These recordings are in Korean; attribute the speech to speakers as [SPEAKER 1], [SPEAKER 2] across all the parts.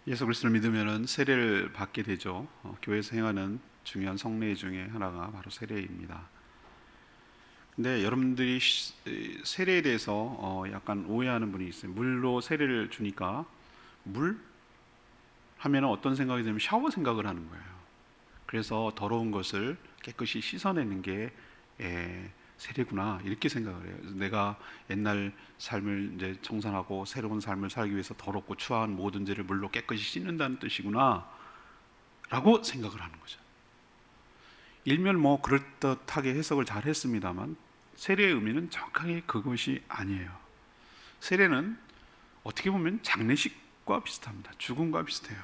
[SPEAKER 1] 예수 그리스도를 믿으면은 세례를 받게 되죠. 교회에서 행하는 중요한 성례 중에 하나가 바로 세례입니다. 근데 여러분들이 세례에 대해서 약간 오해하는 분이 있어요. 물로 세례를 주니까 물 하면 어떤 생각이 들면 샤워 생각을 하는 거예요. 그래서 더러운 것을 깨끗이 씻어내는 게 세례구나 이렇게 생각을 해요. 내가 옛날 삶을 이제 청산하고 새로운 삶을 살기 위해서 더럽고 추한 모든 죄를 물로 깨끗이 씻는다는 뜻이구나 라고 생각을 하는 거죠. 일면 뭐 그럴듯하게 해석을 잘 했습니다만 세례의 의미는 정확하게 그것이 아니에요. 세례는 어떻게 보면 장례식과 비슷합니다. 죽음과 비슷해요.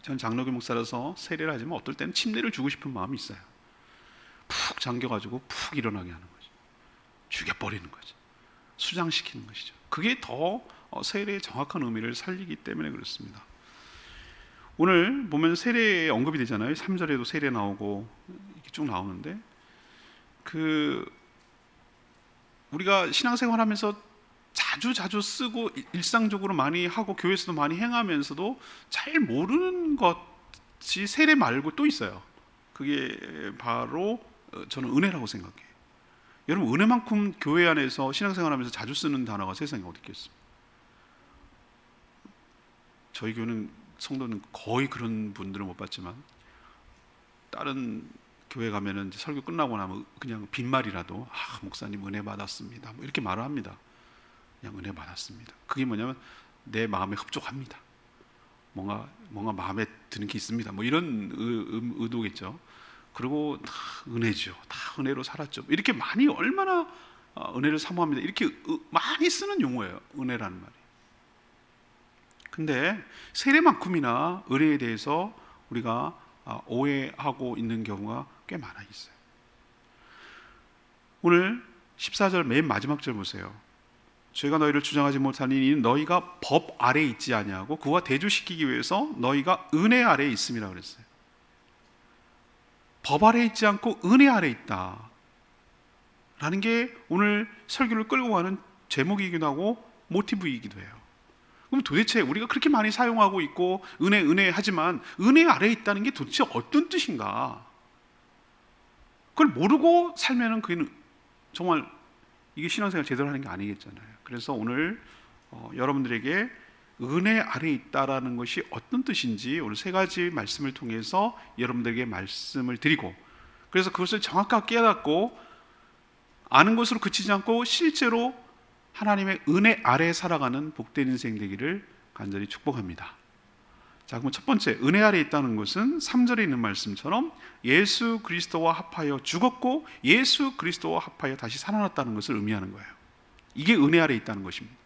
[SPEAKER 1] 저는 장로교 목사라서 세례를 하지만 어떨 때는 침례를 주고 싶은 마음이 있어요. 푹 잠겨가지고 푹 일어나게 하는 거죠. 죽여버리는 거죠. 수장시키는 것이죠. 그게 더 세례의 정확한 의미를 살리기 때문에 그렇습니다. 오늘 보면 세례에 언급이 되잖아요. 3절에도 세례 나오고 이렇게 쭉 나오는데 우리가 신앙생활하면서 자주 쓰고 일상적으로 많이 하고 교회에서도 많이 행하면서도 잘 모르는 것이 세례 말고 또 있어요. 그게 바로 저는 은혜라고 생각해요. 여러분, 은혜만큼 교회 안에서 신앙생활하면서 자주 쓰는 단어가 세상에 어디 있겠습니까? 저희 교회는 성도는 거의 그런 분들은 못 봤지만 다른 교회 가면은 이제 설교 끝나고 나면 그냥 빈말이라도 목사님 은혜 받았습니다 뭐 이렇게 말을 합니다. 그냥 은혜 받았습니다. 그게 뭐냐면 내 마음에 흡족합니다. 뭔가 마음에 드는 게 있습니다. 뭐 이런 의도겠죠. 그리고 다 은혜죠. 다 은혜로 살았죠. 이렇게 많이 얼마나 은혜를 사모합니다. 이렇게 많이 쓰는 용어예요. 은혜라는 말이. 근데 세례만큼이나 은혜에 대해서 우리가 오해하고 있는 경우가 꽤 많아 있어요. 오늘 14절 맨 마지막 절 보세요. 저희가 너희를 주장하지 못하니 이는 너희가 법 아래에 있지 아니하고 그와 대조시키기 위해서 너희가 은혜 아래에 있음이라 그랬어요. 법 아래에 있지 않고 은혜 아래에 있다 라는 게 오늘 설교를 끌고 가는 제목이기도 하고 모티브이기도 해요. 그럼 도대체 우리가 그렇게 많이 사용하고 있고 은혜 하지만 은혜 아래에 있다는 게 도대체 어떤 뜻인가? 그걸 모르고 살면은 그게 정말 이게 신앙생활 제대로 하는 게 아니겠잖아요. 그래서 오늘 여러분들에게 은혜 아래에 있다라는 것이 어떤 뜻인지 오늘 세 가지 말씀을 통해서 여러분들에게 말씀을 드리고, 그래서 그것을 정확하게 깨닫고 아는 것으로 그치지 않고 실제로 하나님의 은혜 아래에 살아가는 복된 인생 되기를 간절히 축복합니다. 자, 그럼 첫 번째, 은혜 아래에 있다는 것은 3절에 있는 말씀처럼 예수 그리스도와 합하여 죽었고 예수 그리스도와 합하여 다시 살아났다는 것을 의미하는 거예요. 이게 은혜 아래에 있다는 것입니다.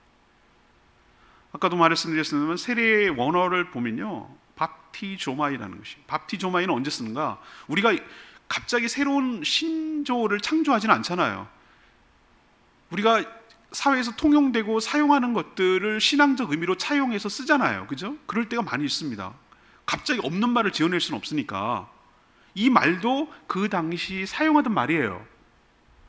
[SPEAKER 1] 아까도 말씀드렸습니다만 세례의 원어를 보면요, 밥티조마이라는 것이, 밥티조마이는 언제 쓰는가? 우리가 갑자기 새로운 신조어를 창조하지는 않잖아요. 우리가 사회에서 통용되고 사용하는 것들을 신앙적 의미로 차용해서 쓰잖아요. 그죠? 그럴 때가 많이 있습니다. 갑자기 없는 말을 지어낼 수는 없으니까. 이 말도 그 당시 사용하던 말이에요.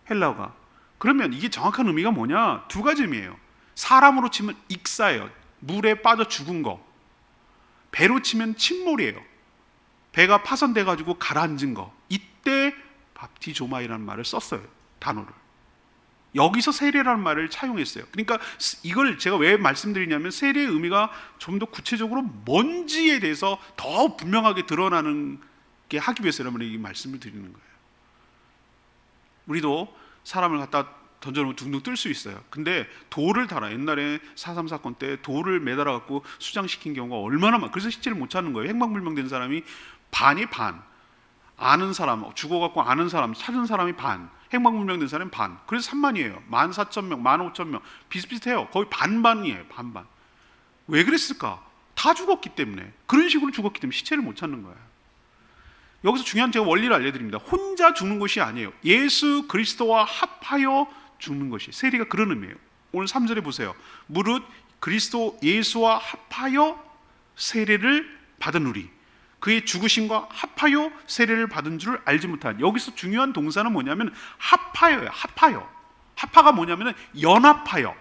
[SPEAKER 1] 헬라어가. 그러면 이게 정확한 의미가 뭐냐? 두 가지 의미예요. 사람으로 치면 익사예요. 물에 빠져 죽은 거. 배로 치면 침몰이에요. 배가 파손돼 가지고 가라앉은 거. 이때 밥티조마이라는 말을 썼어요. 단어를. 여기서 세례라는 말을 차용했어요. 그러니까 이걸 제가 왜 말씀드리냐면 세례의 의미가 좀 더 구체적으로 뭔지에 대해서 더 분명하게 드러나는 게 하기 위해서 여러분에게 이 말씀을 드리는 거예요. 우리도 사람을 갖다 던져놓으면 둥둥 뜰 수 있어요. 근데 돌을 달아, 옛날에 4.3 사건 때 돌을 매달아 갖고 수장시킨 경우가 얼마나 많아요. 그래서 시체를 못 찾는 거예요. 행방불명된 사람이 반이 반, 아는 사람, 죽어갖고 아는 사람, 찾은 사람이 반, 행방불명된 사람이 반. 그래서 3만이에요. 14,000명, 15,000명 비슷비슷해요. 거의 반반이에요. 반반. 왜 그랬을까? 다 죽었기 때문에. 그런 식으로 죽었기 때문에 시체를 못 찾는 거예요. 여기서 중요한 제가 원리를 알려드립니다. 혼자 죽는 것이 아니에요. 예수 그리스도와 합하여 죽는 것이, 세례가 그런 의미예요. 오늘 3절에 보세요. 무릇 그리스도 예수와 합하여 세례를 받은 우리, 그의 죽으심과 합하여 세례를 받은 줄 알지 못한. 여기서 중요한 동사는 뭐냐면 합하여요. 합하여. 합하가 뭐냐면 연합하여,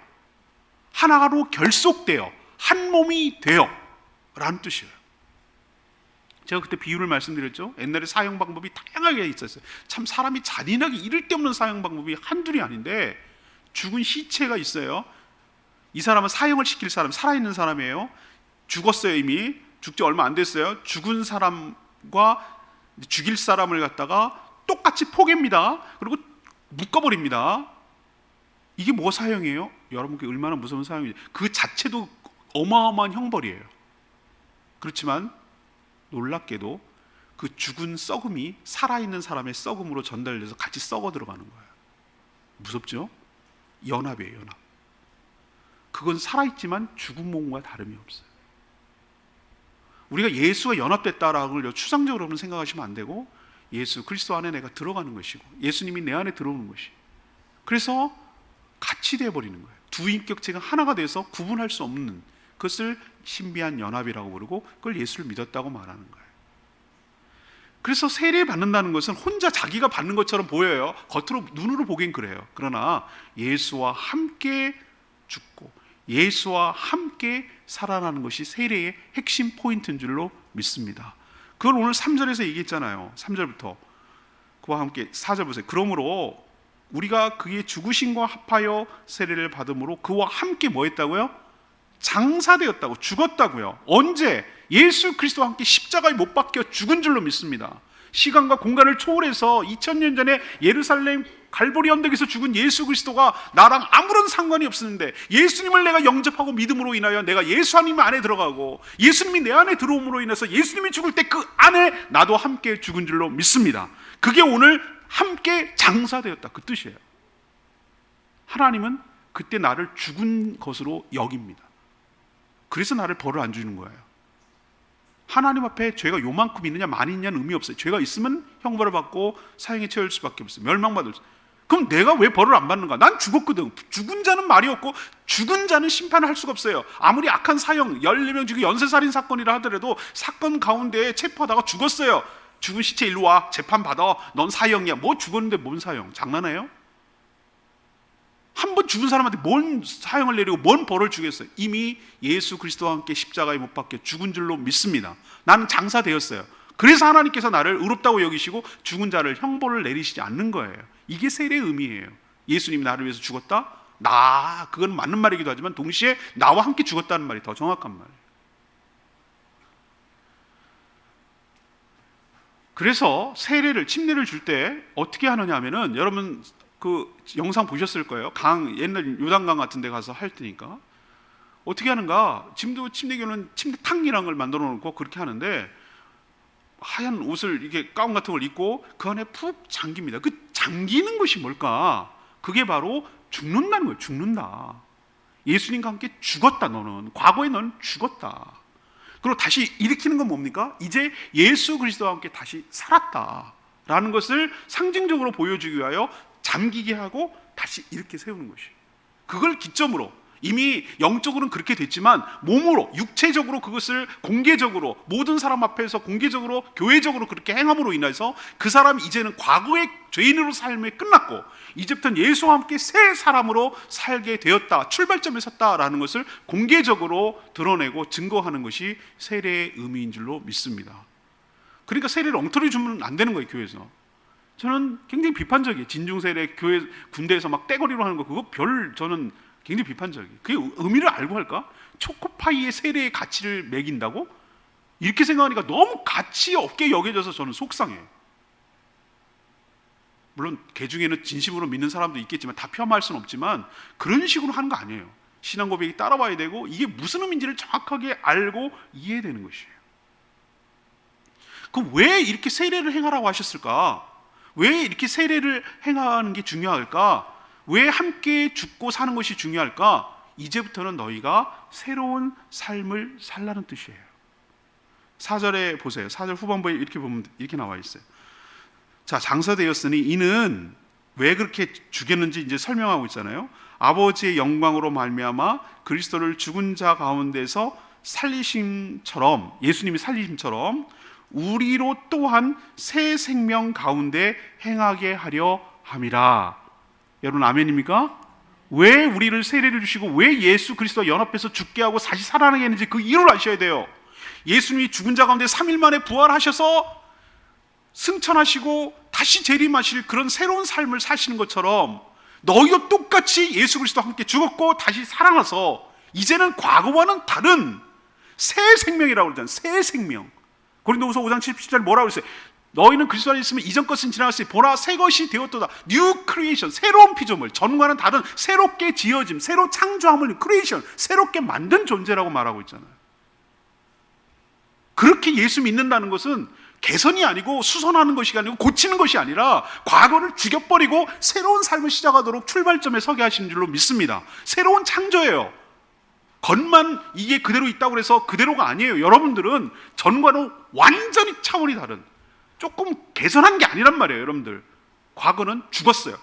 [SPEAKER 1] 하나로 결속되어 한 몸이 되어. 라는 뜻이에요. 제가 그때 비유를 말씀드렸죠. 옛날에 사형 방법이 다양하게 있었어요. 참 사람이 잔인하게 이를 데 없는 사형 방법이 한둘이 아닌데, 죽은 시체가 있어요. 이 사람은 사형을 시킬 사람, 살아있는 사람이에요. 죽었어요. 이미 죽지 얼마 안 됐어요. 죽은 사람과 죽일 사람을 갖다가 똑같이 포개입니다. 그리고 묶어버립니다. 이게 뭐 사형이에요? 여러분께 얼마나 무서운 사형이에요. 그 자체도 어마어마한 형벌이에요. 그렇지만 놀랍게도 그 죽은 썩음이 살아있는 사람의 썩음으로 전달돼서 같이 썩어 들어가는 거예요. 무섭죠? 연합이에요, 연합. 그건 살아있지만 죽은 몸과 다름이 없어요. 우리가 예수와 연합됐다라는 걸 추상적으로는 생각하시면 안 되고, 예수 그리스도 안에 내가 들어가는 것이고 예수님이 내 안에 들어오는 것이, 그래서 같이 되어버리는 거예요. 두 인격체가 하나가 돼서 구분할 수 없는 그것을 신비한 연합이라고 부르고, 그걸 예수를 믿었다고 말하는 거예요. 그래서 세례 받는다는 것은 혼자 자기가 받는 것처럼 보여요. 겉으로 눈으로 보기엔 그래요. 그러나 예수와 함께 죽고 예수와 함께 살아나는 것이 세례의 핵심 포인트인 줄로 믿습니다. 그걸 오늘 3절에서 얘기했잖아요. 3절부터 그와 함께 4절 보세요. 그러므로 우리가 그의 죽으심과 합하여 세례를 받음으로 그와 함께 뭐 했다고요? 장사되었다고, 죽었다고요. 언제? 예수 그리스도와 함께 십자가에 못 박혀 죽은 줄로 믿습니다. 시간과 공간을 초월해서 2000년 전에 예루살렘 갈보리 언덕에서 죽은 예수 그리스도가 나랑 아무런 상관이 없었는데, 예수님을 내가 영접하고 믿음으로 인하여 내가 예수 하나님 안에 들어가고 예수님이 내 안에 들어옴으로 인해서 예수님이 죽을 때 그 안에 나도 함께 죽은 줄로 믿습니다. 그게 오늘 함께 장사되었다, 그 뜻이에요. 하나님은 그때 나를 죽은 것으로 여깁니다. 그래서 나를 벌을 안 주는 거예요. 하나님 앞에 죄가 요만큼 있느냐 많이 있냐는 의미 없어요. 죄가 있으면 형벌을 받고 사형에 처할 수밖에 없어요. 멸망받을 수. 그럼 내가 왜 벌을 안 받는가? 난 죽었거든. 죽은 자는 말이 없고 죽은 자는 심판을 할 수가 없어요. 아무리 악한 사형 14명 죽이 연쇄살인 사건이라 하더라도 사건 가운데 체포하다가 죽었어요. 죽은 시체 일로 와, 재판 받아. 넌 사형이야. 뭐 죽었는데 뭔 사형? 장난해요? 한 번 죽은 사람한테 뭔 사형을 내리고 뭔 벌을 주겠어요? 이미 예수 그리스도와 함께 십자가에 못 박혀 죽은 줄로 믿습니다. 나는 장사되었어요. 그래서 하나님께서 나를 의롭다고 여기시고 죽은 자를 형벌을 내리시지 않는 거예요. 이게 세례의 의미예요. 예수님이 나를 위해서 죽었다? 그건 맞는 말이기도 하지만 동시에 나와 함께 죽었다는 말이 더 정확한 말이에요. 그래서 세례를, 침례를 줄 때 어떻게 하느냐 하면은, 여러분 그 영상 보셨을 거예요. 옛날 요단강 같은 데 가서 할 때니까 어떻게 하는가. 지금도 침례교는 침례탕이라는 걸 만들어 놓고 그렇게 하는데, 하얀 옷을 이렇게 가운 같은 걸 입고 그 안에 푹 잠깁니다. 그 잠기는 것이 뭘까? 그게 바로 죽는다는 거예요. 죽는다. 예수님과 함께 죽었다. 너는 과거에 넌 죽었다. 그리고 다시 일으키는 건 뭡니까? 이제 예수 그리스도와 함께 다시 살았다라는 것을 상징적으로 보여주기 위하여 잠기게 하고 다시 이렇게 세우는 것이에요. 그걸 기점으로 이미 영적으로는 그렇게 됐지만 몸으로, 육체적으로 그것을 공개적으로 모든 사람 앞에서 공개적으로 교회적으로 그렇게 행함으로 인해서 그 사람이 이제는 과거의 죄인으로 삶이 끝났고 이제부터는 예수와 함께 새 사람으로 살게 되었다, 출발점에 섰다라는 것을 공개적으로 드러내고 증거하는 것이 세례의 의미인 줄로 믿습니다. 그러니까 세례를 엉터리 주면 안 되는 거예요. 교회에서. 저는 굉장히 비판적이에요. 진중세례 교회 군대에서 막 떼거리로 하는 거, 그거 저는 굉장히 비판적이에요. 그게 의미를 알고 할까? 초코파이의 세례의 가치를 매긴다고? 이렇게 생각하니까 너무 가치 없게 여겨져서 저는 속상해요. 물론 개 중에는 진심으로 믿는 사람도 있겠지만 다 폄하할 수는 없지만 그런 식으로 하는 거 아니에요. 신앙 고백이 따라와야 되고 이게 무슨 의미인지를 정확하게 알고 이해되는 것이에요. 그럼 왜 이렇게 세례를 행하라고 하셨을까? 왜 이렇게 세례를 행하는 게 중요할까? 왜 함께 죽고 사는 것이 중요할까? 이제부터는 너희가 새로운 삶을 살라는 뜻이에요. 4절에 보세요. 4절 후반부에 이렇게 보면 이렇게 나와 있어요. 자, 장사되었으니 이는 왜 그렇게 죽였는지 이제 설명하고 있잖아요. 아버지의 영광으로 말미암아 그리스도를 죽은 자 가운데서 살리심처럼, 예수님이 살리심처럼 우리로 또한 새 생명 가운데 행하게 하려 함이라. 여러분 아멘입니까? 왜 우리를 세례를 주시고 왜 예수 그리스도와 연합해서 죽게 하고 다시 살아나게 했는지 그 이유를 아셔야 돼요. 예수님이 죽은 자 가운데 3일 만에 부활하셔서 승천하시고 다시 재림하실 그런 새로운 삶을 사시는 것처럼 너희도 똑같이 예수 그리스도와 함께 죽었고 다시 살아나서 이제는 과거와는 다른 새 생명이라고 그러잖아요. 새 생명. 고린도후서 5장 77절 뭐라고 그랬어요? 너희는 그리스도 안에 있으면 이전 것은 지나갔으니 보라 새 것이 되었도다. 뉴 크리에이션, 새로운 피조물, 전과는 다른 새롭게 지어짐, 새로 창조함을 크리에이션, 새롭게 만든 존재라고 말하고 있잖아요. 그렇게 예수 믿는다는 것은 개선이 아니고 수선하는 것이 아니고 고치는 것이 아니라 과거를 죽여버리고 새로운 삶을 시작하도록 출발점에 서게 하신 줄로 믿습니다. 새로운 창조예요. 겉만 이게 그대로 있다고 해서 그대로가 아니에요. 여러분들은 전과는 완전히 차원이 다른, 조금 개선한 게 아니란 말이에요. 여러분들 과거는 죽었어요.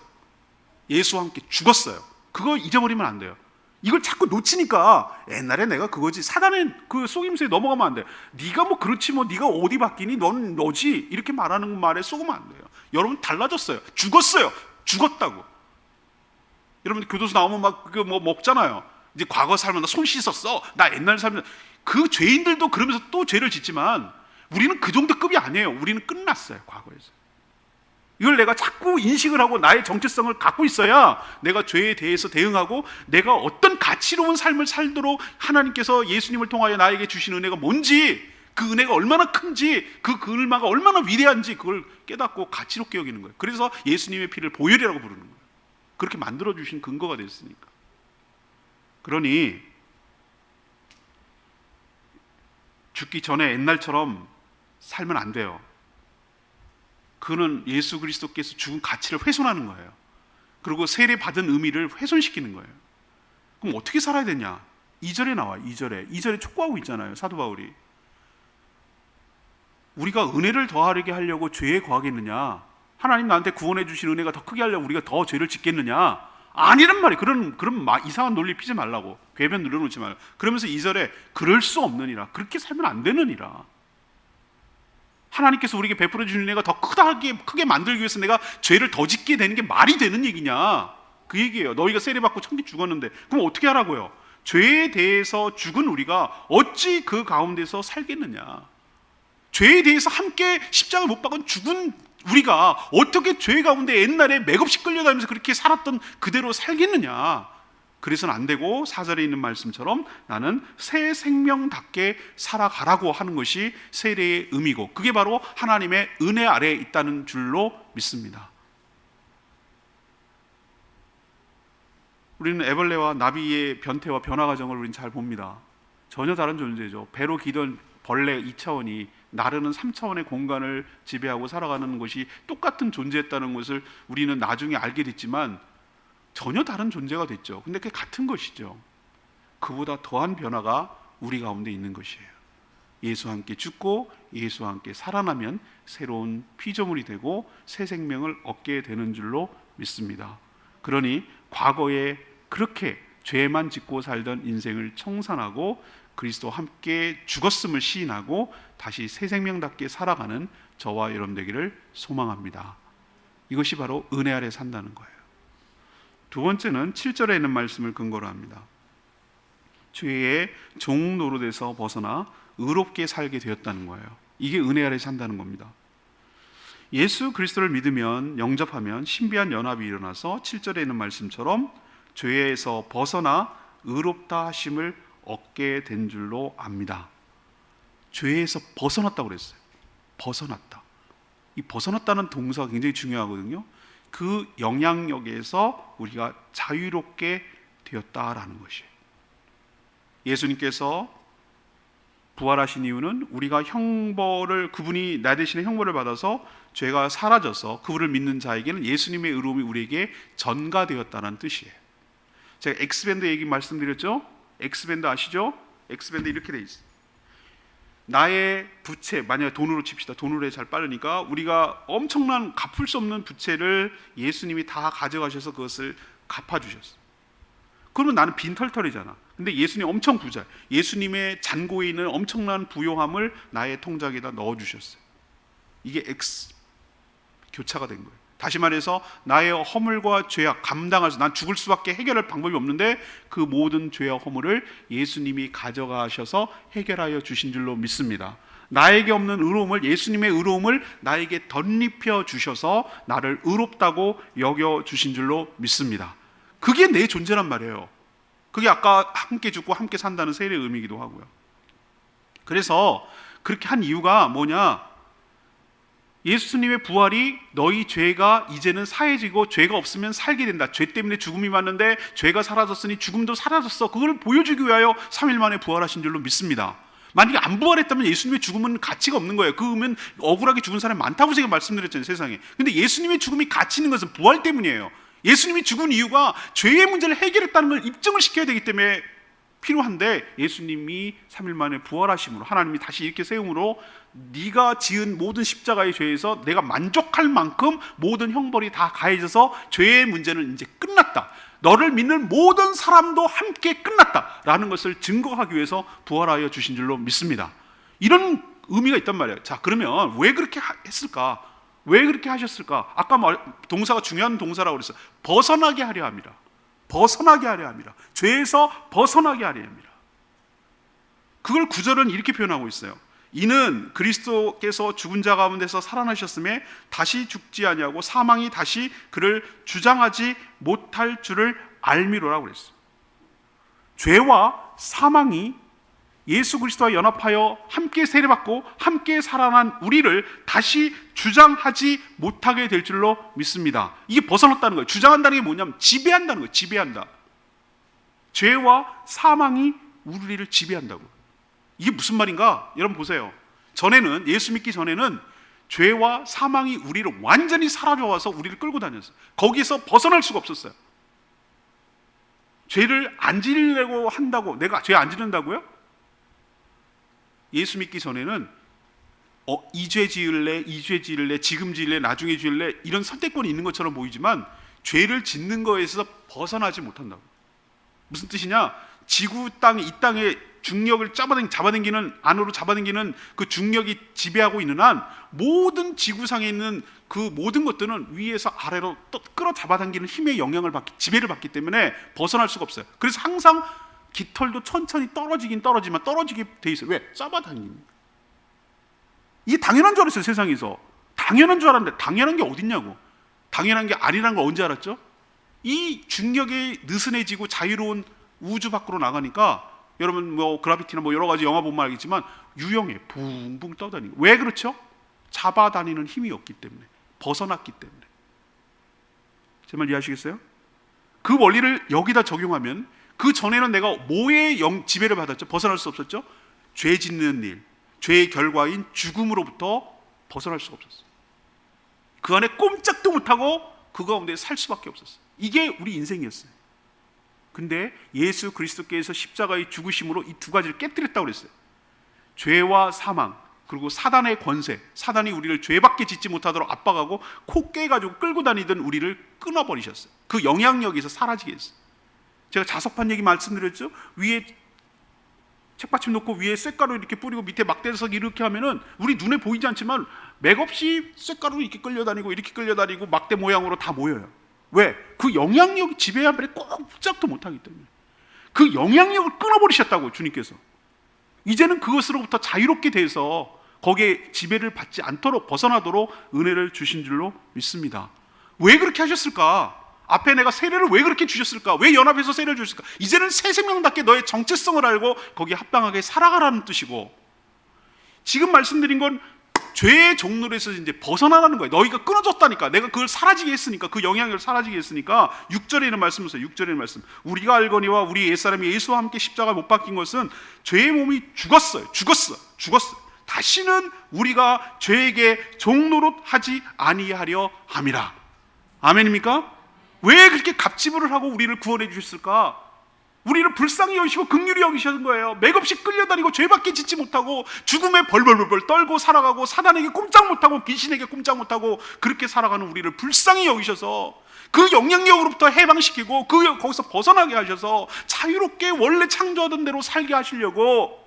[SPEAKER 1] 예수와 함께 죽었어요. 그거 잊어버리면 안 돼요. 이걸 자꾸 놓치니까 옛날에 내가 그거지, 사단의 그 속임수에 넘어가면 안 돼요. 네가 뭐 그렇지 뭐 네가 어디 바뀌니, 넌 너지, 이렇게 말하는 말에 속으면 안 돼요. 여러분 달라졌어요. 죽었어요. 죽었다고. 여러분 교도소 나오면 막 그 뭐 먹잖아요. 이제 과거 살면 나 손 씻었어, 나 옛날 살면, 그 죄인들도 그러면서 또 죄를 짓지만 우리는 그 정도 급이 아니에요. 우리는 끝났어요. 과거에서. 이걸 내가 자꾸 인식을 하고 나의 정체성을 갖고 있어야 내가 죄에 대해서 대응하고 내가 어떤 가치로운 삶을 살도록 하나님께서 예수님을 통하여 나에게 주신 은혜가 뭔지, 그 은혜가 얼마나 큰지, 그 은혜가 얼마나 위대한지 그걸 깨닫고 가치롭게 여기는 거예요. 그래서 예수님의 피를 보혈이라고 부르는 거예요. 그렇게 만들어주신 근거가 됐으니까. 그러니 죽기 전에 옛날처럼 살면 안 돼요. 그는 예수 그리스도께서 죽은 가치를 훼손하는 거예요. 그리고 세례 받은 의미를 훼손시키는 거예요. 그럼 어떻게 살아야 되냐? 2절에 나와요. 2절에 촉구하고 있잖아요. 사도 바울이. 우리가 은혜를 더하게 하려고 죄에 거하겠느냐? 하나님 나한테 구원해 주신 은혜가 더 크게 하려고 우리가 더 죄를 짓겠느냐? 아니란 말이에요. 그런 이상한 논리 피지 말라고. 궤변 늘어놓지 말라고. 그러면서 2절에 그럴 수 없느니라. 그렇게 살면 안 되느니라. 하나님께서 우리에게 베풀어 주신 은혜가 더 크게 만들기 위해서 내가 죄를 더 짓게 되는 게 말이 되는 얘기냐? 그 얘기예요. 너희가 세례받고 천기 죽었는데 그럼 어떻게 하라고요? 죄에 대해서 죽은 우리가 어찌 그 가운데서 살겠느냐? 죄에 대해서 함께 십자가를 못 박은 죽은 우리가 어떻게 죄 가운데 옛날에 맥없이 끌려다니면서 그렇게 살았던 그대로 살겠느냐? 그래서는 안 되고 4절에 있는 말씀처럼 나는 새 생명답게 살아가라고 하는 것이 세례의 의미고, 그게 바로 하나님의 은혜 아래에 있다는 줄로 믿습니다. 우리는 애벌레와 나비의 변태와 변화 과정을 우리는 잘 봅니다. 전혀 다른 존재죠. 배로 기던 벌레 2차원이 나르는 3차원의 공간을 지배하고 살아가는 것이 똑같은 존재였다는 것을 우리는 나중에 알게 됐지만 전혀 다른 존재가 됐죠. 근데 그게 같은 것이죠. 그보다 더한 변화가 우리 가운데 있는 것이에요. 예수와 함께 죽고 예수와 함께 살아나면 새로운 피조물이 되고 새 생명을 얻게 되는 줄로 믿습니다. 그러니 과거에 그렇게 죄만 짓고 살던 인생을 청산하고 그리스도와 함께 죽었음을 시인하고 다시 새 생명답게 살아가는 저와 여러분 되기를 소망합니다. 이것이 바로 은혜 아래 산다는 거예요. 두 번째는 7절에 있는 말씀을 근거로 합니다. 죄의 종 노릇에서 벗어나 의롭게 살게 되었다는 거예요. 이게 은혜 아래 산다는 겁니다. 예수 그리스도를 믿으면, 영접하면 신비한 연합이 일어나서 7절에 있는 말씀처럼 죄에서 벗어나 의롭다 하심을 얻게 된 줄로 압니다. 죄에서 벗어났다고 그랬어요. 벗어났다. 이 벗어났다는 동사가 굉장히 중요하거든요. 그 영향력에서 우리가 자유롭게 되었다라는 것이에요. 예수님께서 부활하신 이유는 우리가 형벌을, 그분이 나 대신에 형벌을 받아서 죄가 사라져서 그분을 믿는 자에게는 예수님의 의로움이 우리에게 전가되었다는 뜻이에요. 제가 엑스밴드 얘기 말씀드렸죠? 엑스밴드 아시죠? 엑스밴드 이렇게 돼 있어요. 나의 부채, 만약에 돈으로 칩시다. 돈으로 잘 빠르니까 우리가 엄청난 갚을 수 없는 부채를 예수님이 다 가져가셔서 그것을 갚아주셨어요. 그러면 나는 빈털털이잖아. 근데 예수님 엄청 부자예요. 예수님의 잔고에 있는 엄청난 부요함을 나의 통장에다 넣어주셨어요. 이게 교차가 된 거예요. 다시 말해서 나의 허물과 죄악 감당해서 난 죽을 수밖에 해결할 방법이 없는데 그 모든 죄와 허물을 예수님이 가져가셔서 해결하여 주신 줄로 믿습니다. 나에게 없는 의로움을, 예수님의 의로움을 나에게 덧입혀 주셔서 나를 의롭다고 여겨 주신 줄로 믿습니다. 그게 내 존재란 말이에요. 그게 아까 함께 죽고 함께 산다는 세례의 의미이기도 하고요. 그래서 그렇게 한 이유가 뭐냐? 예수님의 부활이 너희 죄가 이제는 사해지고 죄가 없으면 살게 된다. 죄 때문에 죽음이 왔는데 죄가 사라졌으니 죽음도 사라졌어. 그걸 보여주기 위하여 3일 만에 부활하신 줄로 믿습니다. 만약에 안 부활했다면 예수님의 죽음은 가치가 없는 거예요. 그러면 억울하게 죽은 사람이 많다고 제가 말씀드렸잖아요, 세상에. 근데 예수님의 죽음이 가치 있는 것은 부활 때문이에요. 예수님이 죽은 이유가 죄의 문제를 해결했다는 걸 입증을 시켜야 되기 때문에 필요한데, 예수님이 3일 만에 부활하심으로 하나님이 다시 이렇게 세움으로 네가 지은 모든 십자가의 죄에서 내가 만족할 만큼 모든 형벌이 다 가해져서 죄의 문제는 이제 끝났다. 너를 믿는 모든 사람도 함께 끝났다라는 것을 증거하기 위해서 부활하여 주신 줄로 믿습니다. 이런 의미가 있단 말이에요. 자, 그러면 왜 그렇게 했을까? 왜 그렇게 하셨을까? 아까 동사가 중요한 동사라고 그랬어요. 벗어나게 하려 합니다. 벗어나게 하려 합니다. 죄에서 벗어나게 하려 합니다. 그걸 9절은 이렇게 표현하고 있어요. 이는 그리스도께서 죽은 자 가운데서 살아나셨음에 다시 죽지 아니하고 사망이 다시 그를 주장하지 못할 줄을 알미로라고 그랬어요. 죄와 사망이 예수 그리스도와 연합하여 함께 세례받고 함께 살아난 우리를 다시 주장하지 못하게 될 줄로 믿습니다. 이게 벗어났다는 거예요. 주장한다는 게 뭐냐면 지배한다는 거예요. 지배한다. 죄와 사망이 우리를 지배한다고. 이게 무슨 말인가? 여러분 보세요. 전에는, 예수 믿기 전에는 죄와 사망이 우리를 완전히 사라져와서 우리를 끌고 다녔어요. 거기서 벗어날 수가 없었어요. 죄를 안 지으려고 한다고, 내가 죄 안 지른다고요? 예수 믿기 전에는 이 죄 지을래, 이 죄 지을래, 지금 지을래, 나중에 지을래, 이런 선택권이 있는 것처럼 보이지만 죄를 짓는 거에서 벗어나지 못한다고. 무슨 뜻이냐? 지구 땅, 이 땅에 중력을 잡아당기는, 안으로 잡아당기는 그 중력이 지배하고 있는 한 모든 지구상에 있는 그 모든 것들은 위에서 아래로 또 끌어 잡아당기는 힘의 영향을 받기, 지배를 받기 때문에 벗어날 수가 없어요. 그래서 항상 깃털도 천천히 떨어지긴 떨어지만 떨어지게 돼 있어요. 왜? 잡아당깁니다. 이게 당연한 줄 알았어요, 세상에서. 당연한 줄 알았는데 당연한 게 어딨냐고. 당연한 게 아니라는 걸 언제 알았죠? 이 중력이 느슨해지고 자유로운 우주 밖으로 나가니까, 여러분 뭐 그라비티나 뭐 여러 가지 영화 보면 알겠지만 유영해 붕붕 떠다니고. 왜 그렇죠? 잡아다니는 힘이 없기 때문에, 벗어났기 때문에. 제 말 이해하시겠어요? 그 원리를 여기다 적용하면, 그 전에는 내가 뭐의 지배를 받았죠? 벗어날 수 없었죠? 죄 짓는 일, 죄의 결과인 죽음으로부터 벗어날 수가 없었어요. 그 안에 꼼짝도 못하고 그 가운데 살 수밖에 없었어요. 이게 우리 인생이었어요. 근데 예수 그리스도께서 십자가의 죽으심으로 이 두 가지를 깨뜨렸다고 그랬어요. 죄와 사망, 그리고 사단의 권세, 사단이 우리를 죄밖에 짓지 못하도록 압박하고 코 깨가지고 끌고 다니던 우리를 끊어버리셨어요. 그 영향력에서 사라지게 했어요. 제가 자석판 얘기 말씀드렸죠? 위에 책받침 놓고 위에 쇳가루 이렇게 뿌리고 밑에 막대석 이렇게 하면은 우리 눈에 보이지 않지만 맥없이 쇳가루 이렇게 끌려다니고 이렇게 끌려다니고 막대 모양으로 다 모여요. 왜? 그 영향력이 지배한 발에 꼼짝도 못하기 때문에. 그 영향력을 끊어버리셨다고, 주님께서. 이제는 그것으로부터 자유롭게 돼서 거기에 지배를 받지 않도록, 벗어나도록 은혜를 주신 줄로 믿습니다. 왜 그렇게 하셨을까? 앞에 내가 세례를 왜 그렇게 주셨을까? 왜 연합해서 세례를 주셨을까? 이제는 새 생명답게 너의 정체성을 알고 거기에 합당하게 살아가라는 뜻이고, 지금 말씀드린 건 죄의 종로에서 이제 벗어나라는 거예요. 너희가 끊어졌다니까. 내가 그걸 사라지게 했으니까, 그 영향을 사라지게 했으니까. 6절에 있는 말씀 보세요. 6절에 있는 말씀. 우리가 알거니와 우리 옛사람이 예수와 함께 십자가 못 박힌 것은 죄의 몸이 죽었어요. 다시는 우리가 죄에게 종노릇 하지 아니하려 함이라. 아멘입니까? 왜 그렇게 갑질을 하고 우리를 구원해 주셨을까? 우리를 불쌍히 여기시고 긍휼히 여기시는 거예요. 맥없이 끌려다니고 죄밖에 짓지 못하고 죽음에 벌벌벌 떨고 살아가고 사단에게 꼼짝 못하고 귀신에게 꼼짝 못하고 그렇게 살아가는 우리를 불쌍히 여기셔서 그 영향력으로부터 해방시키고 거기서 벗어나게 하셔서 자유롭게 원래 창조하던 대로 살게 하시려고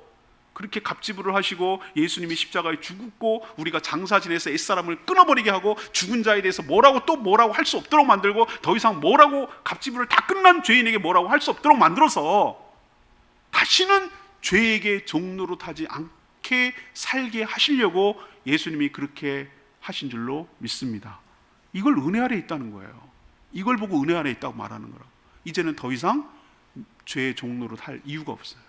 [SPEAKER 1] 그렇게 갑지불을 하시고 예수님이 십자가에 죽고 우리가 장사 지내서 옛사람을 끊어버리게 하고 죽은 자에 대해서 뭐라고 또 뭐라고 할 수 없도록 만들고 더 이상 뭐라고 갑지불을 다 끝난 죄인에게 뭐라고 할 수 없도록 만들어서 다시는 죄에게 종노릇하지 않게 살게 하시려고 예수님이 그렇게 하신 줄로 믿습니다. 이걸 은혜 아래 있다는 거예요. 이걸 보고 은혜 아래 있다고 말하는 거라. 이제는 더 이상 죄의 종노릇 할 이유가 없어요.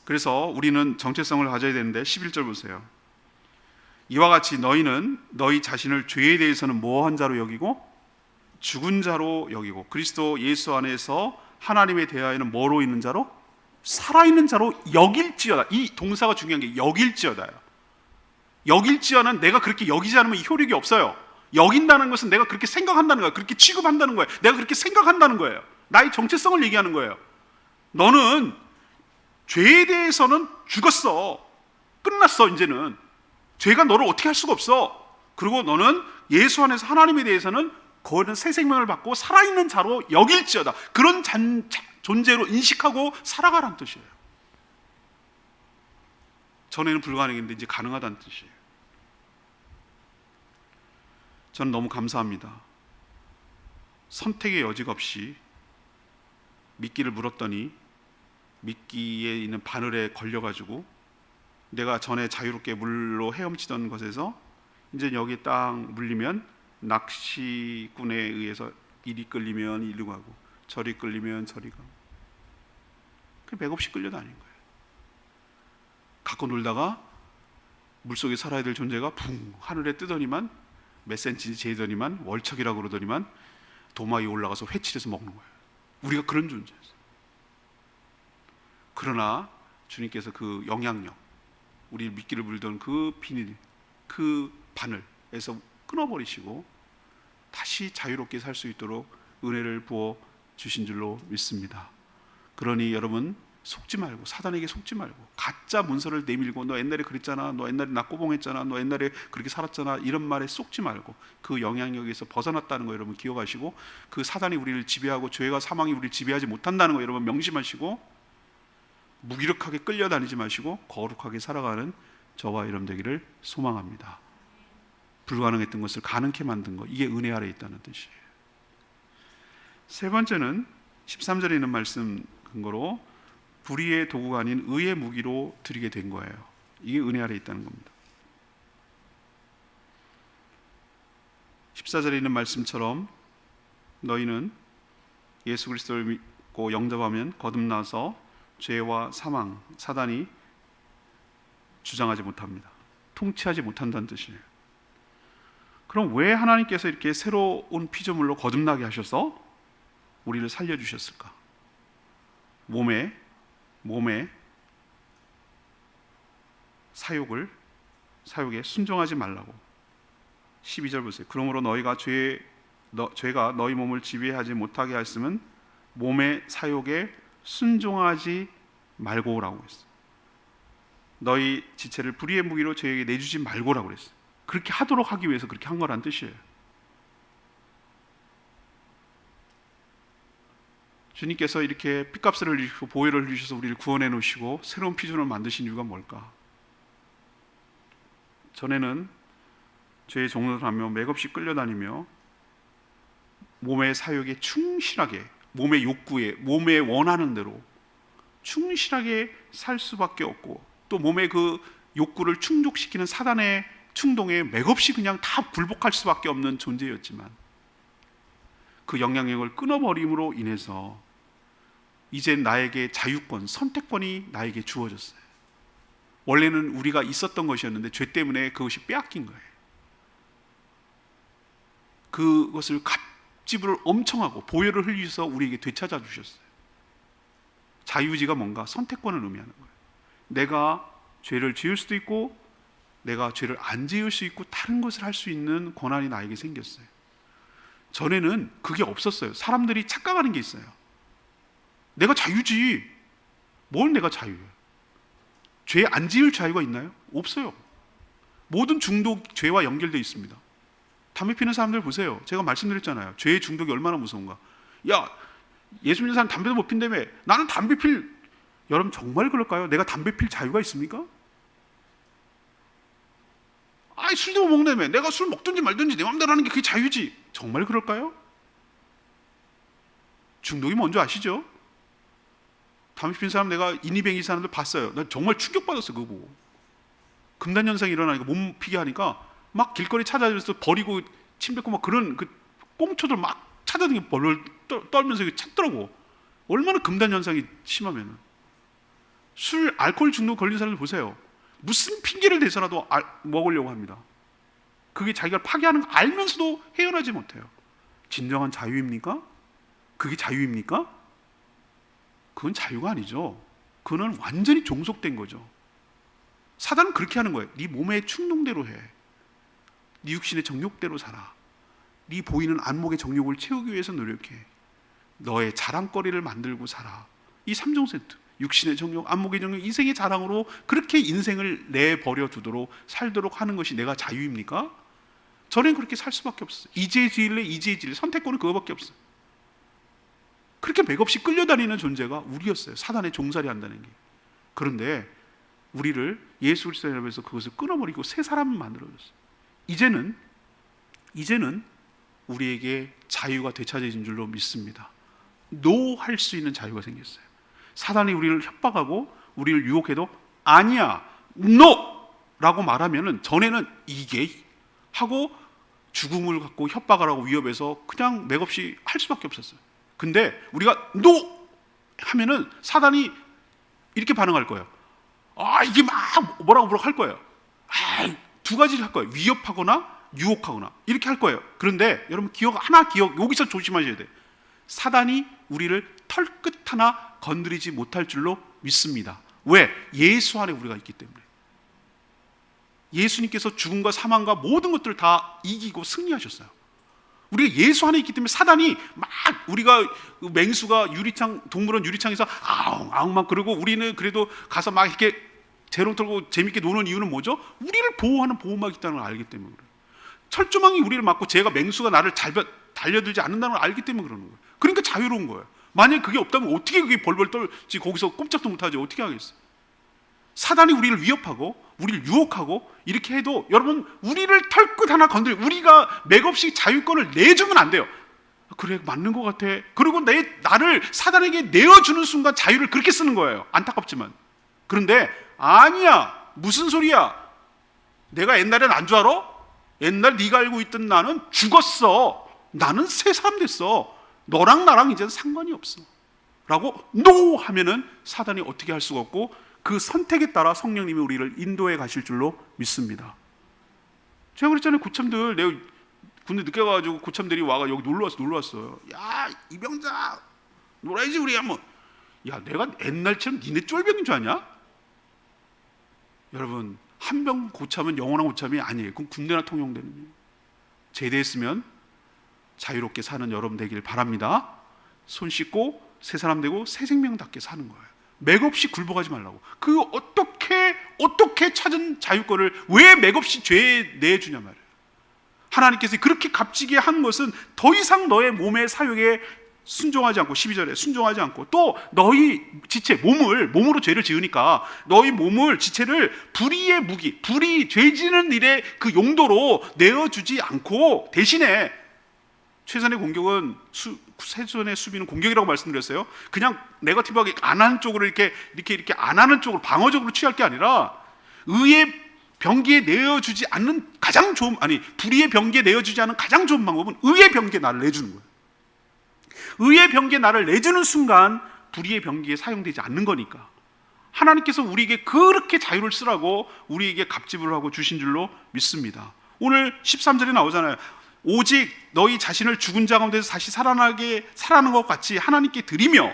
[SPEAKER 1] 그래서 우리는 정체성을 가져야 되는데 11절 보세요. 이와 같이 너희는 너희 자신을 죄에 대해서는 뭐한 자로 여기고 죽은 자로 여기고 그리스도 예수 안에서 하나님에 대하여는 뭐로 있는 자로? 살아있는 자로 여길지어다. 이 동사가 중요한 게 여길지어다요. 여길지어는 내가 그렇게 여기지 않으면 효력이 없어요. 여긴다는 것은 내가 그렇게 생각한다는 거예요. 그렇게 취급한다는 거예요. 내가 그렇게 생각한다는 거예요. 나의 정체성을 얘기하는 거예요. 너는 죄에 대해서는 죽었어. 끝났어. 이제는 죄가 너를 어떻게 할 수가 없어. 그리고 너는 예수 안에서 하나님에 대해서는 거는 새 생명을 받고 살아있는 자로 여길지어다. 그런 존재로 인식하고 살아가라는 뜻이에요. 전에는 불가능했는데 이제 가능하다는 뜻이에요. 저는 너무 감사합니다. 선택의 여지가 없이 미끼를 물었더니 미끼에 있는 바늘에 걸려가지고 내가 전에 자유롭게 물로 헤엄치던 것에서 이제 여기 딱 물리면 낚시꾼에 의해서 이리 끌리면 이리로 가고 저리 끌리면 저리 가고 그 맥없이 끌려다니는 거예요. 갖고 놀다가 물속에 살아야 될 존재가 붕 하늘에 뜨더니만 몇 센치 재더니만 월척이라고 그러더니만 도마 위에 올라가서 회칠해서 먹는 거예요. 우리가 그런 존재였어요. 그러나 주님께서 그 영향력, 우리 미끼를 물던 그 비닐, 그 바늘에서 끊어버리시고 다시 자유롭게 살 수 있도록 은혜를 부어 주신 줄로 믿습니다. 그러니 여러분 속지 말고, 사단에게 속지 말고, 가짜 문서를 내밀고 너 옛날에 그랬잖아, 너 옛날에 나 꼬봉했잖아, 너 옛날에 그렇게 살았잖아, 이런 말에 속지 말고 그 영향력에서 벗어났다는 거 여러분 기억하시고, 그 사단이 우리를 지배하고 죄와 사망이 우리를 지배하지 못한다는 거 여러분 명심하시고, 무기력하게 끌려다니지 마시고 거룩하게 살아가는 저와 여러분 되기를 소망합니다. 불가능했던 것을 가능케 만든 것, 이게 은혜 아래 있다는 뜻이에요. 세 번째는 13절에 있는 말씀 근거로 불의의 도구가 아닌 의의 무기로 드리게 된 거예요. 이게 은혜 아래 있다는 겁니다. 14절에 있는 말씀처럼 너희는 예수 그리스도를 믿고 영접하면 거듭나서 죄와 사망, 사단이 주장하지 못합니다. 통치하지 못한다는 뜻이에요. 그럼 왜 하나님께서 이렇게 새로운 피조물로 거듭나게 하셔서 우리를 살려주셨을까? 몸의 사욕에 순종하지 말라고. 12절 보세요. 그러므로 너희가 죄가 너희 몸을 지배하지 못하게 하였으면 몸의 사욕에 순종하지 말고라고 했어요. 너희 지체를 불의의 무기로 죄에게 내주지 말고라고 그랬어요. 그렇게 하도록 하기 위해서 그렇게 한 거란 뜻이에요. 주님께서 이렇게 핏값을 흘리시고 보혈을 흘리셔서 우리를 구원해 놓으시고 새로운 피조물을 만드신 이유가 뭘까? 전에는 죄의 종노릇을 하며 맥없이 끌려다니며 몸의 사욕에 충실하게, 몸의 욕구에, 몸에 원하는 대로 충실하게 살 수밖에 없고, 또 몸의 그 욕구를 충족시키는 사단의 충동에 맥없이 그냥 다 굴복할 수밖에 없는 존재였지만, 그 영향력을 끊어버림으로 인해서 이제 나에게 자유권, 선택권이 나에게 주어졌어요. 원래는 우리가 있었던 것이었는데 죄 때문에 그것이 빼앗긴 거예요. 그것을 갑질을 엄청 하고 보혈을 흘리셔서 우리에게 되찾아 주셨어요. 자유의지가 뭔가? 선택권을 의미하는 거예요. 내가 죄를 지을 수도 있고 내가 죄를 안 지을 수 있고 다른 것을 할 수 있는 권한이 나에게 생겼어요. 전에는 그게 없었어요. 사람들이 착각하는 게 있어요. 내가 자유지. 뭘 내가 자유예요? 죄 안 지을 자유가 있나요? 없어요. 모든 중독 죄와 연결되어 있습니다. 담배 피는 사람들 보세요. 제가 말씀드렸잖아요. 죄의 중독이 얼마나 무서운가. 야, 예수 믿는 사람 담배도 못 핀다며. 나는 담배 필, 여러분 정말 그럴까요? 내가 담배 필 자유가 있습니까? 아이, 술도 못 먹는다며. 내가 술 먹든지 말든지 내 마음대로 하는 게 그게 자유지. 정말 그럴까요? 중독이 뭔지 아시죠? 담배 핀 사람 내가 인이뱅이 사람들 봤어요. 나 정말 충격받았어 그거 보고. 금단 현상이 일어나니까 몸 피게 하니까 막 길거리 찾아다니면서 버리고 침 뱉고 막 그런 그 꽁초들 막 찾아다니고 벌벌 떨면서 찾더라고. 얼마나 금단 현상이 심하면은. 술, 알코올 중독 걸린 사람들 보세요. 무슨 핑계를 대서라도 먹으려고 합니다. 그게 자기가 파괴하는 거 알면서도 헤어나지 못해요. 진정한 자유입니까? 그게 자유입니까? 그건 자유가 아니죠. 그건 완전히 종속된 거죠. 사단은 그렇게 하는 거예요. 네 몸의 충동대로 해. 네 육신의 정욕대로 살아. 네 보이는 안목의 정욕을 채우기 위해서 노력해. 너의 자랑거리를 만들고 살아. 이 3종 세트. 육신의 정욕, 안목의 정욕, 인생의 자랑으로 그렇게 인생을 내버려 두도록 살도록 하는 것이 내가 자유입니까? 저는 그렇게 살 수밖에 없어요. 이재주의래 이재주의. 선택권은 그거밖에 없어요. 그렇게 맥없이 끌려다니는 존재가 우리였어요. 사단에 종살이 한다는 게. 그런데 우리를 예수 그리스도에 대해서 그것을 끊어버리고 새 사람을 만들어줬어요. 이제는 우리에게 자유가 되찾아진 줄로 믿습니다. 노 할 수 있는 자유가 생겼어요. 사단이 우리를 협박하고 우리를 유혹해도 아니야, NO! 라고 말하면은 전에는 이게 하고 죽음을 갖고 협박을 하고 위협해서 그냥 맥없이 할 수밖에 없었어요. 근데 우리가 NO! 하면은 사단이 이렇게 반응할 거예요. 아, 이게 막 뭐라고 할 거예요. 아, 두 가지를 할 거예요. 위협하거나 유혹하거나 이렇게 할 거예요. 그런데 여러분 여기서 조심하셔야 돼요. 사단이 우리를 털끝 하나 건드리지 못할 줄로 믿습니다. 왜? 예수 안에 우리가 있기 때문에. 예수님께서 죽음과 사망과 모든 것들을 다 이기고 승리하셨어요. 우리가 예수 안에 있기 때문에 사단이 막 우리가 맹수가 동물원 유리창에서 아웅 막 그러고 우리는 그래도 가서 막 이렇게 재롱 털고 재밌게 노는 이유는 뭐죠? 우리를 보호하는 보호막이 있다는 걸 알기 때문에 그래요. 철조망이 우리를 막고 어가 나를 달려들지 않는다는 걸 알기 때문에 그러는 거예요. 그러니까 자유로운 거예요. 만약에 그게 없다면 어떻게 그게 벌벌 떨지 거기서 꼼짝도 못하지 어떻게 하겠어요? 사단이 우리를 위협하고 우리를 유혹하고 이렇게 해도 여러분 우리를 털끝 하나 우리가 맥없이 자유권을 내주면 안 돼요. 그래 맞는 것 같아. 그리고 나를 사단에게 내어주는 순간 자유를 그렇게 쓰는 거예요. 안타깝지만. 그런데 아니야. 무슨 소리야. 내가 옛날엔 안 줄 알아? 옛날 네가 알고 있던 나는 죽었어. 나는 새 사람 됐어. 너랑 나랑 이제는 상관이 없어 라고 NO! 하면은 사단이 어떻게 할 수가 없고 그 선택에 따라 성령님이 우리를 인도해 가실 줄로 믿습니다. 제가 그랬잖아요. 고참들 내가 군대 늦게 가가지고 고참들이 와가 여기 놀러 왔어요. 야 이병자 놀아야지 우리 한번. 야 내가 옛날처럼 니네 쫄병인 줄 아냐? 여러분 한병 고참은 영원한 고참이 아니에요. 그건 군대나 통용되는 거예요. 제대했으면 자유롭게 사는 여러분 되길 바랍니다. 손 씻고 새 사람 되고 새 생명답게 사는 거예요. 맥없이 굴복하지 말라고. 그 어떻게 찾은 자유권을 왜 맥없이 죄에 내주냐 말이에요. 하나님께서 그렇게 값지게 한 것은 더 이상 너의 몸의 사욕에 순종하지 않고 12절에 순종하지 않고 또 너희 지체 몸으로 죄를 지으니까 너희 몸을 지체를 불의의 무기 죄 지는 일의 그 용도로 내어주지 않고 대신에 최선의 공격은 최선의 수비는 공격이라고 말씀드렸어요. 그냥 네거티브하게 안 하는 쪽으로 이렇게 안 하는 쪽으로 방어적으로 취할 게 아니라 의의 병기에 내어주지 않는 불의의 병기에 내어주지 않은 가장 좋은 방법은 의의 병기에 나를 내주는 거예요. 의의 병기에 나를 내주는 순간 불의의 병기에 사용되지 않는 거니까 하나님께서 우리에게 그렇게 자유를 쓰라고 우리에게 갑집을 하고 주신 줄로 믿습니다. 오늘 13절에 나오잖아요. 오직 너희 자신을 죽은 자 가운데서 다시 살아나는 것 같이 하나님께 드리라고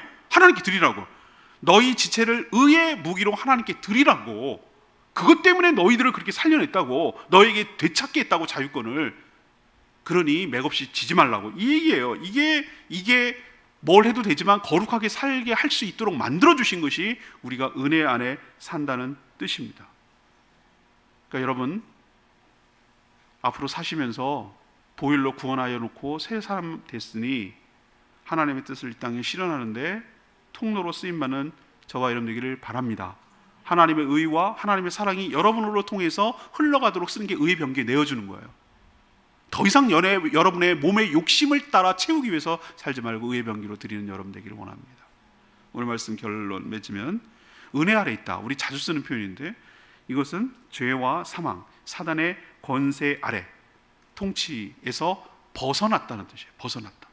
[SPEAKER 1] 너희 지체를 의의 무기로 하나님께 드리라고. 그것 때문에 너희들을 그렇게 살려냈다고, 너에게 되찾게 했다고 자유권을. 그러니 맥없이 지지 말라고 이 얘기예요. 이게 뭘 해도 되지만 거룩하게 살게 할 수 있도록 만들어 주신 것이 우리가 은혜 안에 산다는 뜻입니다. 그러니까 여러분 앞으로 사시면서 보일러 구원하여 놓고 새 사람 됐으니 하나님의 뜻을 이 땅에 실현하는데 통로로 쓰임받는 저와 여러분 되기를 바랍니다. 하나님의 의와 하나님의 사랑이 여러분으로 통해서 흘러가도록 쓰는 게 의의 병기에 내어주는 거예요. 더 이상 여러분의 몸의 욕심을 따라 채우기 위해서 살지 말고 의의 병기로 드리는 여러분 되기를 원합니다. 오늘 말씀 결론 맺으면 은혜 아래 있다. 우리 자주 쓰는 표현인데 이것은 죄와 사망, 사단의 권세 아래 통치에서 벗어났다는 뜻이에요. 벗어났다.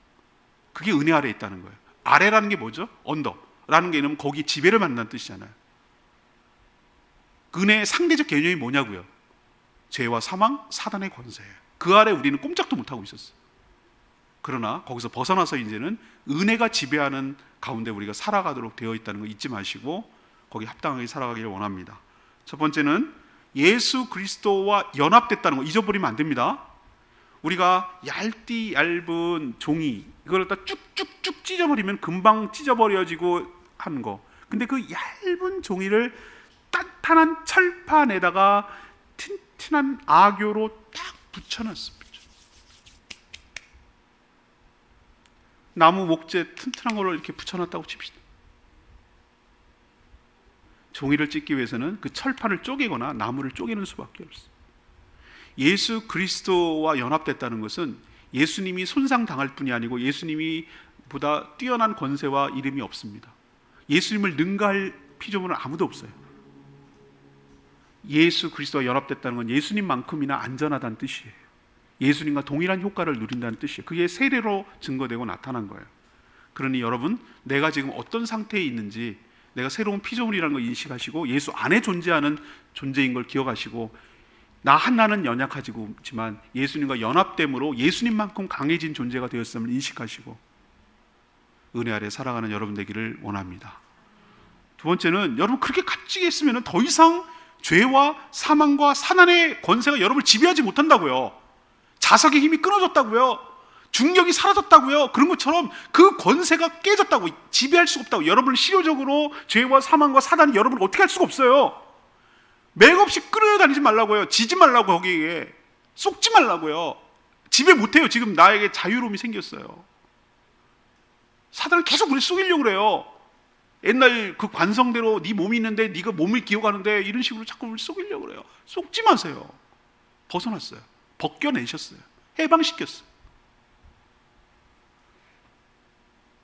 [SPEAKER 1] 그게 은혜 아래 있다는 거예요. 아래라는 게 뭐죠? 언더라는 게 이러면 거기 지배를 받는다는 뜻이잖아요. 은혜의 상대적 개념이 뭐냐고요? 죄와 사망, 사단의 권세예요. 그 아래 우리는 꼼짝도 못하고 있었어요. 그러나 거기서 벗어나서 이제는 은혜가 지배하는 가운데 우리가 살아가도록 되어 있다는 거 잊지 마시고 거기 합당하게 살아가기를 원합니다. 첫 번째는 예수 그리스도와 연합됐다는 거 잊어버리면 안 됩니다. 우리가 얇은 종이 이걸 갖다 쭉쭉쭉 찢어버리면 금방 찢어버려지고 하는 거. 근데 그 얇은 종이를 단단한 철판에다가 튼튼한 악교로 딱 붙여놨습니다. 나무 목재 튼튼한 걸로 이렇게 붙여놨다고 칩시다. 종이를 찢기 위해서는 그 철판을 쪼개거나 나무를 쪼개는 수밖에 없어요. 예수 그리스도와 연합됐다는 것은 예수님이 손상당할 뿐이 아니고 예수님이 보다 뛰어난 권세와 이름이 없습니다. 예수님을 능가할 피조물은 아무도 없어요. 예수 그리스도와 연합됐다는 건 예수님만큼이나 안전하다는 뜻이에요. 예수님과 동일한 효과를 누린다는 뜻이에요. 그게 세례로 증거되고 나타난 거예요. 그러니 여러분, 내가 지금 어떤 상태에 있는지 내가 새로운 피조물이라는 걸 인식하시고 예수 안에 존재하는 존재인 걸 기억하시고 나 하나는 연약하지만 예수님과 연합됨으로 예수님만큼 강해진 존재가 되었음을 인식하시고 은혜 아래 살아가는 여러분 되기를 원합니다. 두 번째는 여러분 그렇게 값지게 했으면 더 이상 죄와 사망과 사단의 권세가 여러분을 지배하지 못한다고요. 자석의 힘이 끊어졌다고요. 중력이 사라졌다고요. 그런 것처럼 그 권세가 깨졌다고, 지배할 수가 없다고. 여러분을 실효적으로 죄와 사망과 사단이 여러분을 어떻게 할 수가 없어요. 맥없이 끌어다니지 말라고요. 지지 말라고, 거기에 쏙지 말라고요. 지배 못해요. 지금 나에게 자유로움이 생겼어요. 사단은 계속 우리 속이려고 그래요. 옛날 그 관성대로 네 몸이 있는데 네가 몸을 기억하는데 이런 식으로 자꾸 우리 속이려고 그래요. 속지 마세요. 벗어났어요. 벗겨내셨어요. 해방시켰어요.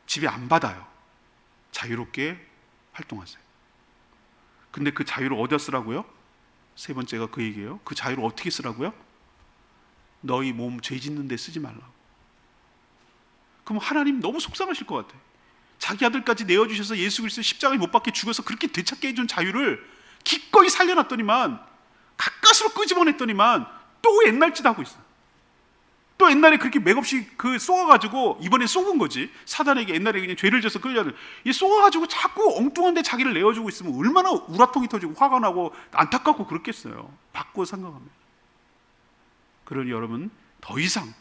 [SPEAKER 1] 지배 안 받아요. 자유롭게 활동하세요. 근데 그 자유를 어디다 쓰라고요? 세 번째가 그 얘기예요. 그 자유를 어떻게 쓰라고요? 너희 몸 죄 짓는 데 쓰지 말라고. 그럼 하나님 너무 속상하실 것 같아요. 자기 아들까지 내어주셔서 예수 그리스도 십자가에 못 박혀 죽어서 그렇게 되찾게 해준 자유를 기꺼이 살려놨더니만, 가까스로 끄집어냈더니만 또 옛날 짓 하고 있어요. 또 옛날에 그렇게 맥없이 그 쏘아가지고, 이번에 쏘은 거지. 사단에게 옛날에 그냥 죄를 져서 끌려는 이 쏘아가지고 자꾸 엉뚱한데 자기를 내어주고 있으면 얼마나 우라통이 터지고 화가 나고 안타깝고 그렇겠어요. 바꾸어 생각하면. 그러니 여러분 더 이상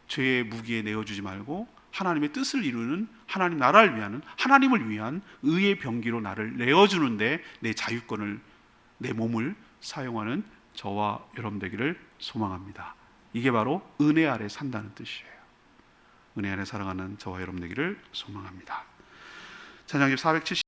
[SPEAKER 1] 죄의 무기에 내어주지 말고 하나님의 뜻을 이루는, 하나님 나라를 위하는, 하나님을 위한 의의 병기로 나를 내어주는데 내 자유권을, 내 몸을 사용하는 저와 여러분 되기를 소망합니다. 이게 바로 은혜 아래 산다는 뜻이에요. 은혜 아래 살아가는 저와 여러분 되기를 소망합니다. 찬양집 470